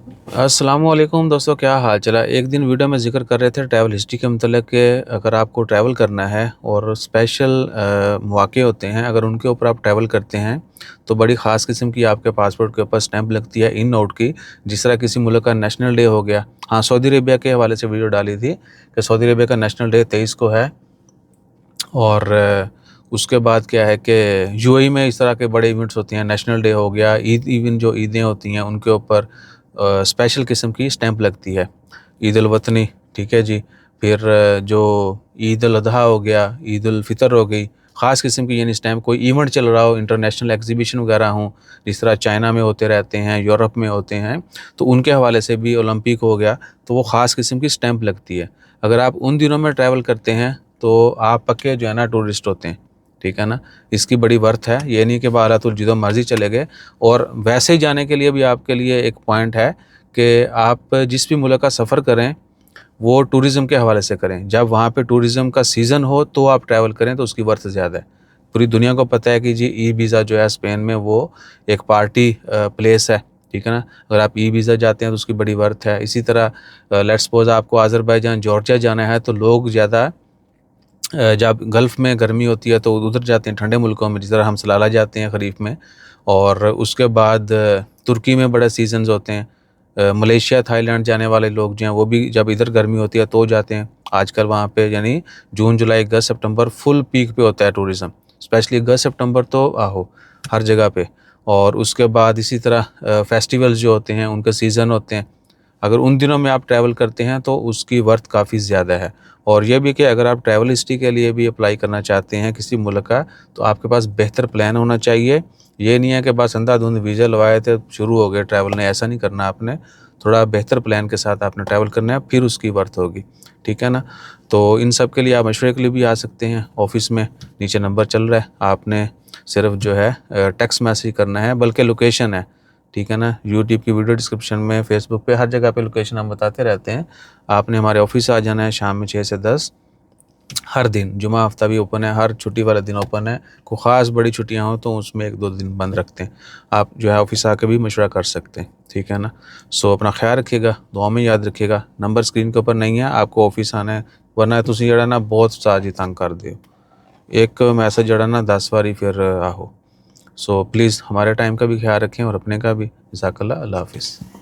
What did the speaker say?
अस्सलामुअलैकुम दोस्तों, क्या हाल चला। एक दिन वीडियो में ज़िक्र कर रहे थे ट्रैवल हिस्ट्री के मतलब कि अगर आपको ट्रैवल करना है और स्पेशल मौके होते हैं, अगर उनके ऊपर आप ट्रैवल करते हैं तो बड़ी ख़ास किस्म की आपके पासपोर्ट के ऊपर स्टैंप लगती है इन नोट की। जिस तरह किसी मुल्क का नेशनल डे हो गया। हाँ, सऊदी अरेबिया के हवाले से वीडियो डाली थी कि सऊदी अरेबिया का नेशनल डे 23 को है। और उसके बाद क्या है कि यूएई में इस तरह के बड़े इवेंट्स होते हैं, नेशनल डे हो गया, ईद, इवन जो ईदें होती हैं उनके ऊपर स्पेशल किस्म की स्टैंप लगती है, ईद उल वतनी, ठीक है जी। फिर जो ईद उल अज़हा हो गया, ईद उल फितर हो गई, ख़ास किस्म की यानी स्टैंप, कोई इवेंट चल रहा हो, इंटरनेशनल एग्जीबिशन वगैरह हों, जिस तरह चाइना में होते रहते हैं, यूरोप में होते हैं, तो उनके हवाले से भी ओलंपिक हो गया, तो वो ख़ास किस्म की स्टैंप लगती है। अगर आप उन दिनों में ट्रैवल करते हैं तो आप पक्के जो है ना टूरिस्ट होते हैं, ठीक है ना। इसकी बड़ी वर्थ है, ये नहीं कि बारातुल जिधर मर्ज़ी चले गए। और वैसे ही जाने के लिए भी आपके लिए एक पॉइंट है कि आप जिस भी मुल्क का सफ़र करें वो टूरिज़्म के हवाले से करें। जब वहाँ पे टूरिज़्म का सीज़न हो तो आप ट्रैवल करें, तो उसकी वर्थ ज़्यादा है। पूरी दुनिया को पता है कि जी ई वीज़ा जो है स्पेन में वो एक पार्टी प्लेस है, ठीक है ना। अगर आप ई वीज़ा जाते हैं तो उसकी बड़ी वर्थ है। इसी तरह लेट्स सपोज़ आपको अज़रबैजान, जॉर्जिया जाना है, तो लोग ज़्यादा जब गल्फ़ में गर्मी होती है तो उधर जाते हैं ठंडे मुल्कों में, जिस तरह हम सलाला जाते हैं ख़रीफ़ में। और उसके बाद तुर्की में बड़े सीज़न्स होते हैं। मलेशिया, थाईलैंड जाने वाले लोग जो हैं वो भी जब इधर गर्मी होती है तो जाते हैं। आजकल वहाँ पे यानी जून, जुलाई, अगस्त, सितंबर फुल पीक पे होता है टूरिज़्म। स्पेशली अगस्त, सितंबर तो आहो हर जगह पे। और उसके बाद इसी तरह फेस्टिवल्स जो होते हैं उनके सीज़न होते हैं। अगर उन दिनों में आप ट्रैवल करते हैं तो उसकी वर्थ काफ़ी ज़्यादा है। और ये भी कि अगर आप ट्रैवल हिस्ट्री के लिए भी अप्लाई करना चाहते हैं किसी मुल्क का, तो आपके पास बेहतर प्लान होना चाहिए। ये नहीं है कि बस अंधाधुंध वीज़ा लगवाए थे शुरू हो गए ट्रैवल, नहीं, ऐसा नहीं करना आपने। थोड़ा बेहतर प्लान के साथ आपने ट्रैवल करना है, फिर उसकी वर्थ होगी, ठीक है ना। तो इन सब के लिए आप मशवरे के लिए भी आ सकते हैं ऑफ़िस में, नीचे नंबर चल रहा है, आपने सिर्फ जो है टेक्स्ट मैसेज करना है, बल्कि लोकेशन है, ठीक है ना। यूट्यूब की वीडियो डिस्क्रिप्शन में, फेसबुक पे, हर जगह पे लोकेशन हम बताते रहते हैं। आपने हमारे ऑफिस आ जाना है शाम में 6 से 10, हर दिन, जुमा हफ्ता भी ओपन है, हर छुट्टी वाले दिन ओपन है। कोई ख़ास बड़ी छुट्टियां हो तो उसमें 1-2 दिन बंद रखते हैं। आप जो है ऑफिस आके भी मशवरा कर सकते हैं, ठीक है ना। सो अपना ख्याल रखिएगा, दुआ में याद रखिएगा। नंबर स्क्रीन के ऊपर नहीं है, आपको ऑफिस आना है, वरना तुम जड़ा ना बहुत साज ही तंग कर दो। एक मैसेज जड़ा ना 10 बारी फिर आहो। सो प्लीज़ हमारे टाइम का भी ख्याल रखें और अपने का भी। जज़ाकल्लाह, अल्लाह हाफ़िज़।